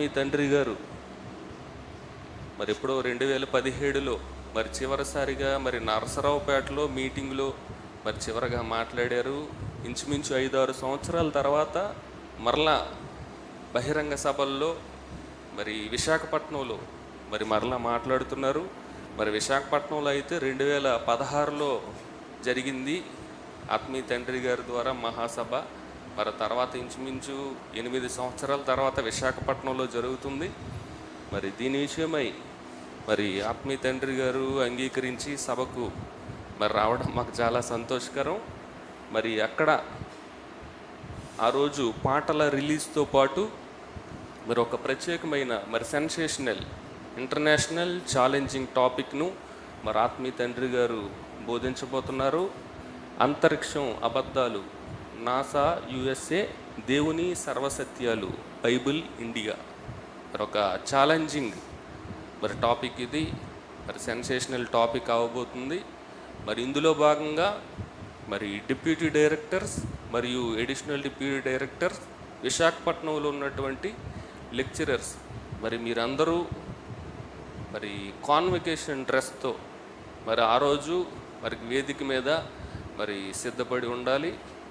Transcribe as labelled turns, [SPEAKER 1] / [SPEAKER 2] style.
[SPEAKER 1] ఆత్మీయ తండ్రి గారు మరి ఎప్పుడో 2017లో మరి చివరిసారిగా మరి నరసరావుపేటలో మీటింగ్లో మరి చివరగా మాట్లాడారు. ఇంచుమించు 5-6 సంవత్సరాల తర్వాత మరలా బహిరంగ సభల్లో మరి విశాఖపట్నంలో మరి మరలా మాట్లాడుతున్నారు. మరి విశాఖపట్నంలో అయితే 2016లో జరిగింది ఆత్మీయ తండ్రి గారి ద్వారా మహాసభ. మరి తర్వాత ఇంచుమించు 8 సంవత్సరాల తర్వాత విశాఖపట్నంలో జరుగుతుంది. మరి దీని విషయమై మరి ఆత్మీయ తండ్రి గారు అంగీకరించి సభకు మరి రావడం మాకు చాలా సంతోషకరం. మరి అక్కడ ఆ రోజు పాటల రిలీజ్తో పాటు మరి ఒక ప్రత్యేకమైన మరి సెన్సేషనల్ ఇంటర్నేషనల్ ఛాలెంజింగ్ టాపిక్ను మరి ఆత్మీయ తండ్రి గారు బోధించబోతున్నారు. అంతరిక్షం అబద్ధాలు, నాసా యుఎస్ఏ, దేవుని సర్వసత్యాలు, బైబిల్ ఇండియా. మరి ఒక ఛాలెంజింగ్ మరి టాపిక్ ఇది. మరి సెన్సేషనల్ టాపిక్ అవ్వబోతుంది. మరి ఇందులో భాగంగా మరి డిప్యూటీ డైరెక్టర్స్ మరియు ఎడిషనల్ డిప్యూటీ డైరెక్టర్స్, విశాఖపట్నంలో ఉన్నటువంటి లెక్చరర్స్ మరి మీరందరూ మరి కాన్వకేషన్ డ్రెస్తో మరి ఆ రోజు మరి వేదిక మీద మరి సిద్ధపడి ఉండాలి.